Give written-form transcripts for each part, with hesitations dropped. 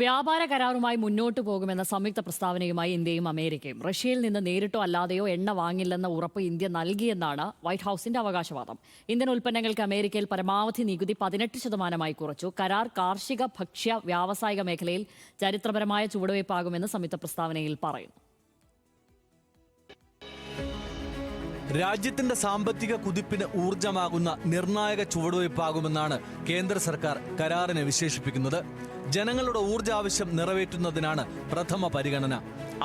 വ്യാപാര കരാറുമായി മുന്നോട്ടു പോകുമെന്ന സംയുക്ത പ്രസ്താവനയുമായി ഇന്ത്യയും അമേരിക്കയും. റഷ്യയിൽ നിന്ന് നേരിട്ടോ അല്ലാതെയോ എണ്ണ വാങ്ങില്ലെന്ന ഉറപ്പ് ഇന്ത്യ നൽകിയെന്നാണ് വൈറ്റ് ഹൌസിന്റെ അവകാശവാദം. ഇന്ത്യൻ ഉൽപ്പന്നങ്ങൾക്ക് അമേരിക്കയിൽ പരമാവധി നികുതി 18% കുറച്ചു. കരാർ കാർഷിക, ഭക്ഷ്യ, വ്യാവസായിക മേഖലയിൽ ചരിത്രപരമായ ചുവടുവയ്പാകുമെന്ന് സംയുക്ത പ്രസ്താവനയിൽ പറയുന്നു. രാജ്യത്തിന്റെ സാമ്പത്തിക കുതിപ്പിന് ഊർജമാകുന്ന നിർണായക ചുവടുവയ്പാകുമെന്നാണ് കേന്ദ്ര സർക്കാർ കരാറിനെ വിശേഷിപ്പിക്കുന്നത്. ജനങ്ങളുടെ ഊർജാവശ്യം നിറവേറ്റുന്നതിനാണ് പ്രഥമ പരിഗണന.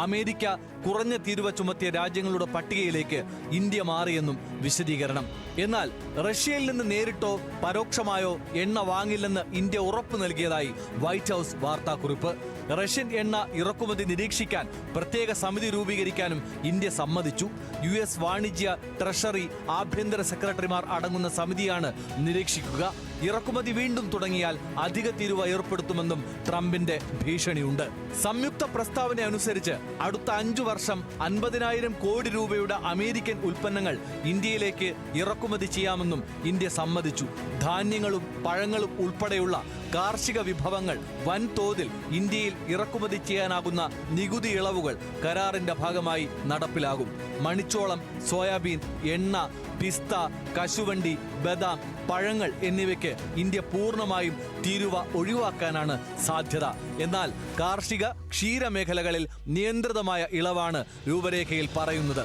അമേരിക്ക കുറഞ്ഞ തീരുവ ചുമത്തിയ രാജ്യങ്ങളുടെ പട്ടികയിലേക്ക് ഇന്ത്യ മാറിയെന്നും വിശദീകരണം. എന്നാൽ റഷ്യയിൽ നിന്ന് നേരിട്ടോ പരോക്ഷമായോ എണ്ണ വാങ്ങില്ലെന്ന് ഇന്ത്യ ഉറപ്പു നൽകിയതായി വൈറ്റ് ഹൌസ് വാർത്താക്കുറിപ്പ്. റഷ്യൻ എണ്ണ ഇറക്കുമതി നിരീക്ഷിക്കാൻ പ്രത്യേക സമിതി രൂപീകരിക്കാനും ഇന്ത്യ സമ്മതിച്ചു. US വാണിജ്യ, ട്രഷറി, ആഭ്യന്തര സെക്രട്ടറിമാർ അടങ്ങുന്ന സമിതിയാണ് നിരീക്ഷിക്കുക. ഇറക്കുമതി വീണ്ടും തുടങ്ങിയാൽ അധിക തീരുവ ഏർപ്പെടുത്തുമെന്നും ട്രംപിന്റെ ഭീഷണിയുണ്ട്. സംയുക്ത പ്രസ്താവന അനുസരിച്ച് അടുത്ത 5 വർഷം 50,000 കോടി രൂപയുടെ അമേരിക്കൻ ഉൽപ്പന്നങ്ങൾ ഇന്ത്യയിലേക്ക് ഇറക്കുമതി ചെയ്യാമെന്നും ഇന്ത്യ സമ്മതിച്ചു. ധാന്യങ്ങളും പഴങ്ങളും ഉൾപ്പെടെയുള്ള കാർഷിക വിഭവങ്ങൾ വൻതോതിൽ ഇന്ത്യയിൽ ഇറക്കുമതി ചെയ്യാനാകുന്ന നികുതി ഇളവുകൾ കരാറിന്റെ ഭാഗമായി നടപ്പിലാകും. മണിച്ചോളം, സോയാബീൻ, എണ്ണ, പിസ്ത, കശുവണ്ടി, ബദാം, പഴങ്ങൾ എന്നിവയ്ക്ക് ഇന്ത്യ പൂർണ്ണമായും തീരുവ ഒഴിവാക്കാനാണ് സാധ്യത. എന്നാൽ കാർഷിക, ക്ഷീരമേഖലകളിൽ നിയന്ത്രിതമായ ഇളവാണ് രൂപരേഖയിൽ പറയുന്നത്.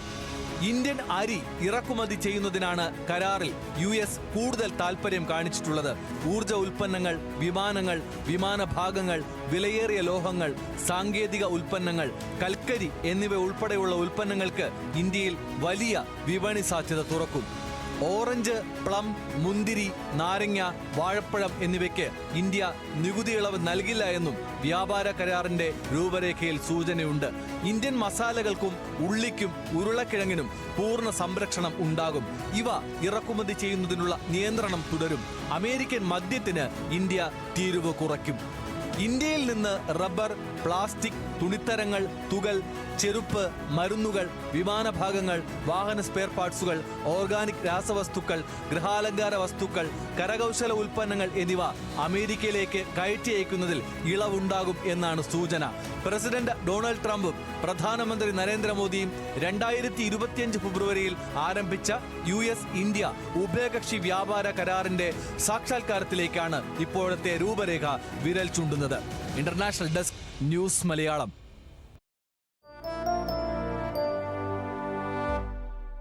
ഇന്ത്യൻ അരി ഇറക്കുമതി ചെയ്യുന്നതിനാണ് കരാറിൽ US കൂടുതൽ താൽപര്യം കാണിച്ചിട്ടുള്ളത്. ഊർജ ഉൽപ്പന്നങ്ങൾ, വിമാനങ്ങൾ, വിമാനഭാഗങ്ങൾ, വിലയേറിയ ലോഹങ്ങൾ, സാങ്കേതിക ഉൽപ്പന്നങ്ങൾ, കൽക്കരി എന്നിവ ഉൾപ്പെടെയുള്ള ഉൽപ്പന്നങ്ങൾക്ക് ഇന്ത്യയിൽ വലിയ വിപണി സാധ്യത തുറക്കും. ഓറഞ്ച്, പ്ലം, മുന്തിരി, നാരങ്ങ, വാഴപ്പഴം എന്നിവയ്ക്ക് ഇന്ത്യ നികുതി ഇളവ് നൽകില്ല എന്നും വ്യാപാര കരാറിന്റെ രൂപരേഖയിൽ സൂചനയുണ്ട്. ഇന്ത്യൻ മസാലകൾക്കും ഉള്ളിക്കും ഉരുളക്കിഴങ്ങിനും പൂർണ്ണ സംരക്ഷണം ഉണ്ടാകും. ഇവ ഇറക്കുമതി ചെയ്യുന്നതിനുള്ള നിയന്ത്രണം തുടരും. അമേരിക്കൻ മദ്യത്തിന് ഇന്ത്യ തീരുവ കുറയ്ക്കും. ഇന്ത്യയിൽ നിന്ന് റബ്ബർ, പ്ലാസ്റ്റിക്, തുണിത്തരങ്ങൾ, തുകൽ, ചെരുപ്പ്, മരുന്നുകൾ, വിമാനഭാഗങ്ങൾ, വാഹന സ്പെയർ പാർട്സുകൾ, ഓർഗാനിക് രാസവസ്തുക്കൾ, ഗൃഹാലങ്കാര വസ്തുക്കൾ, കരകൗശല ഉൽപ്പന്നങ്ങൾ എന്നിവ അമേരിക്കയിലേക്ക് കയറ്റി അയക്കുന്നതിൽ ഇളവുണ്ടാകും എന്നാണ് സൂചന. പ്രസിഡന്റ് ഡൊണാൾഡ് ട്രംപും പ്രധാനമന്ത്രി നരേന്ദ്രമോദിയും 2025 ഫെബ്രുവരിയിൽ ആരംഭിച്ച US ഇന്ത്യ ഉഭയകക്ഷി വ്യാപാര കരാറിന്റെ സാക്ഷാത്കാരത്തിലേക്കാണ് ഇപ്പോഴത്തെ രൂപരേഖ വിരൽ ചൂണ്ടുന്നത്. International desk, news Malayalam.